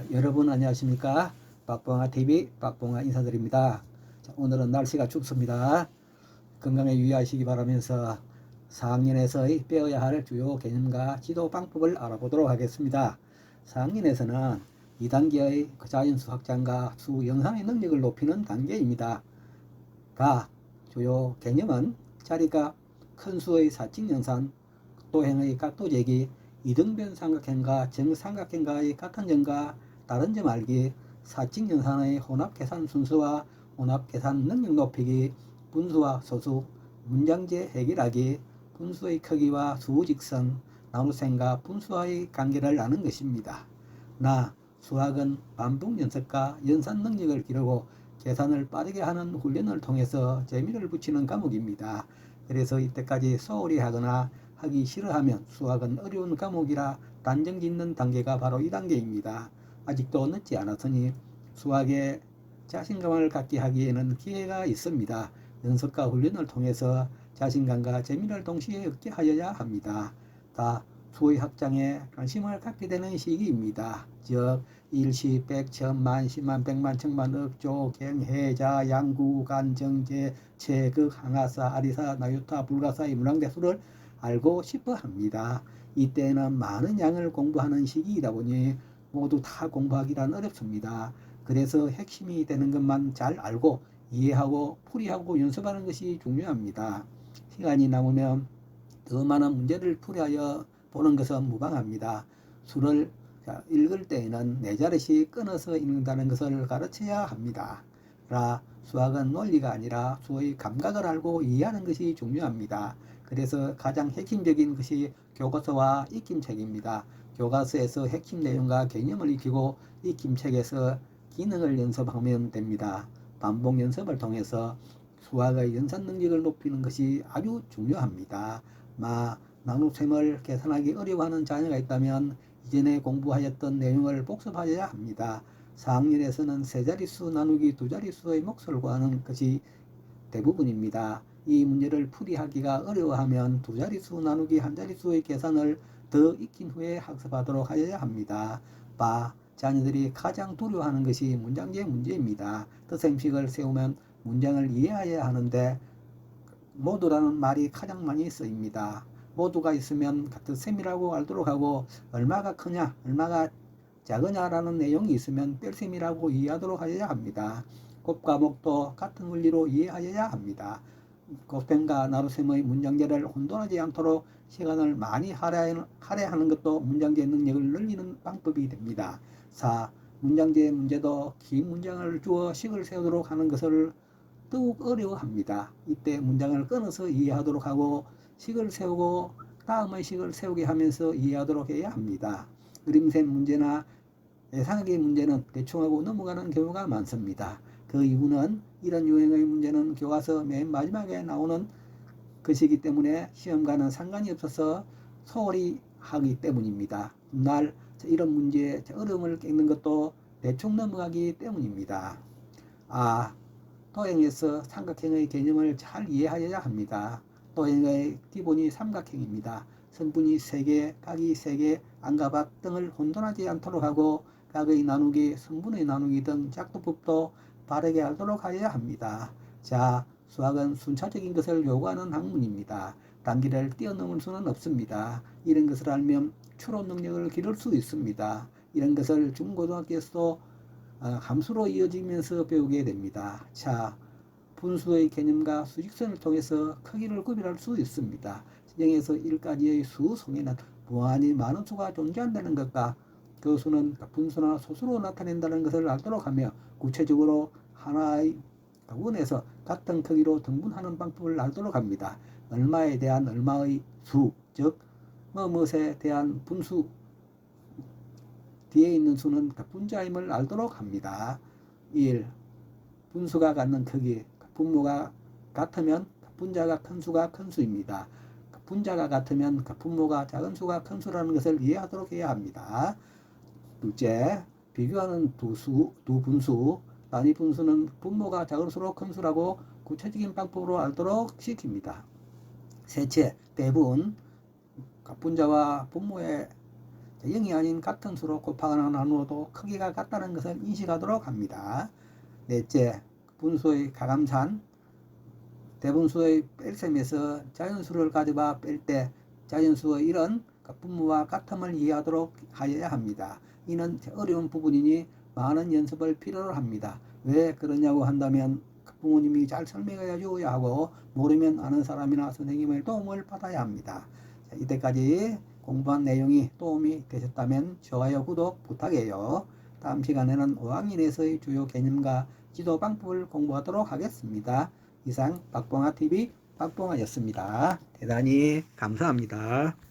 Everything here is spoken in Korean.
여러분 안녕하십니까? 박봉아TV 박봉아 인사드립니다. 자, 오늘은 날씨가 춥습니다. 건강에 유의하시기 바라면서 4학년에서 배워야 할 주요 개념과 지도 방법을 알아보도록 하겠습니다. 4학년에서는 2단계의 자연수 확장과 수 영상의 능력을 높이는 단계입니다. 주요 개념은 자리값, 큰 수의 사칙 연산, 도형의 각도 재기, 이등변 삼각형과 정삼각형과의 같은 점과 다른 점 알기, 사칙 연산의 혼합 계산 순수와 혼합 계산 능력 높이기, 분수와 소수, 문장제 해결하기, 분수의 크기와 수직선, 나눗셈과 분수와의 관계를 아는 것입니다. 수학은 반복 연습과 연산 능력을 기르고 계산을 빠르게 하는 훈련을 통해서 재미를 붙이는 과목입니다. 그래서 이때까지 소홀히 하거나 하기 싫어하면 수학은 어려운 과목이라 단정 짓는 단계가 바로 이 단계입니다. 아직도 늦지 않았으니 수학에 자신감을 갖게 하기에는 기회가 있습니다. 연습과 훈련을 통해서 자신감과 재미를 동시에 얻게 하여야 합니다. 수의 확장에 관심을 갖게 되는 시기입니다. 즉 일시, 백, 천만, 십만, 백만, 천만, 억, 조, 경, 해, 자, 양구, 간, 정제, 체, 극, 항하사, 아리사, 나유타, 불가사의 문항대수를 알고 싶어 합니다. 이때는 많은 양을 공부하는 시기이다 보니 모두 다 공부하기란 어렵습니다. 그래서 핵심이 되는 것만 잘 알고 이해하고 풀이하고 연습하는 것이 중요합니다. 시간이 남으면 더 많은 문제를 풀이하여 보는 것은 무방합니다. 수를 읽을 때에는 4자릿씩 끊어서 읽는다는 것을 가르쳐야 합니다. 수학은 논리가 아니라 수의 감각을 알고 이해하는 것이 중요합니다. 그래서 가장 핵심적인 것이 교과서와 익힘책입니다. 교과서에서 핵심 내용과 개념을 익히고 익힘책에서 기능을 연습하면 됩니다. 반복 연습을 통해서 수학의 연산 능력을 높이는 것이 아주 중요합니다. 나눗셈을 계산하기 어려워하는 자녀가 있다면 이전에 공부하였던 내용을 복습하여야 합니다. 4학년에서는 세자릿수 나누기 두자릿수의 몫을 구하는 것이 대부분입니다. 이 문제를 풀이하기가 어려워하면 두자릿수 나누기 한자릿수의 계산을 더 익힌 후에 학습하도록 하여야 합니다. 자녀들이 가장 두려워하는 것이 문장제 문제입니다. 뜻셈식을 세우면 문장을 이해해야 하는데 모두라는 말이 가장 많이 쓰입니다. 모두가 있으면 같은 셈이라고 알도록 하고 얼마가 크냐 얼마가 작으냐라는 내용이 있으면 뺄셈이라고 이해하도록 하여야 합니다. 곱과 목도 같은 원리로 이해하여야 합니다. 곱셈과 나눗셈의 문장제를 혼돈하지 않도록 시간을 많이 할애하는 것도 문장제 능력을 늘리는 방법이 됩니다. 문장제 문제도 긴 문장을 주어 식을 세우도록 하는 것을 더욱 어려워합니다. 이때 문장을 끊어서 이해하도록 하고 식을 세우고 다음의 식을 세우게 하면서 이해하도록 해야 합니다. 그림셈 문제나 예상하기 문제는 대충하고 넘어가는 경우가 많습니다. 그 이유는 이런 유형의 문제는 교과서 맨 마지막에 나오는 것이기 때문에 시험과는 상관이 없어서 소홀히 하기 때문입니다. 이런 문제의 어려움을 겪는 것도 대충 넘어가기 때문입니다. 도형에서 삼각형의 개념을 잘 이해하여야 합니다. 도형의 기본이 삼각형입니다. 선분이 3개, 각이 3개, 안과 밖 등을 혼돈하지 않도록 하고 각의 나누기, 선분의 나누기 등 작도법도 바르게 알도록 하여야 합니다. 수학은 순차적인 것을 요구하는 학문입니다. 단계를 뛰어넘을 수는 없습니다. 이런 것을 알면 추론 능력을 기를 수 있습니다. 이런 것을 중고등학교에서도 함수로 이어지면서 배우게 됩니다. 분수의 개념과 수직선을 통해서 크기를 구별할 수 있습니다. 0에서 1까지의 수 속에는 무한히 많은 수가 존재한다는 것과 그 수는 분수나 소수로 나타낸다는 것을 알도록 하며 구체적으로 하나의 원에서 같은 크기로 등분하는 방법을 알도록 합니다. 얼마에 대한 얼마의 수, 즉 무엇에 대한 분수 뒤에 있는 수는 분자임을 알도록 합니다. 1. 분수가 갖는 크기, 분모가 같으면 분자가 큰 수가 큰 수입니다. 분자가 같으면 분모가 작은 수가 큰 수라는 것을 이해하도록 해야 합니다. 둘째, 비교하는 두 분수, 단위 분수는 분모가 작을수록 큰 수라고 구체적인 방법으로 알도록 시킵니다. 셋째, 배분, 분자와 분모의 0이 아닌 같은 수로 곱하거나 나누어도 크기가 같다는 것을 인식하도록 합니다. 넷째, 분수의 가감산. 대분수의 뺄셈에서 자연수를 가져와 뺄 때 자연수의 1은 분모와 같음을 이해하도록 하여야 합니다. 이는 어려운 부분이니 많은 연습을 필요로 합니다. 왜 그러냐고 한다면 부모님이 잘 설명해 주어야 하고 모르면 아는 사람이나 선생님의 도움을 받아야 합니다. 이때까지 공부한 내용이 도움이 되셨다면 좋아요, 구독 부탁해요. 다음 시간에는 5학년에서의 주요 개념과 지도 방법을 공부하도록 하겠습니다. 이상 박봉아TV 박봉아였습니다. 대단히 감사합니다.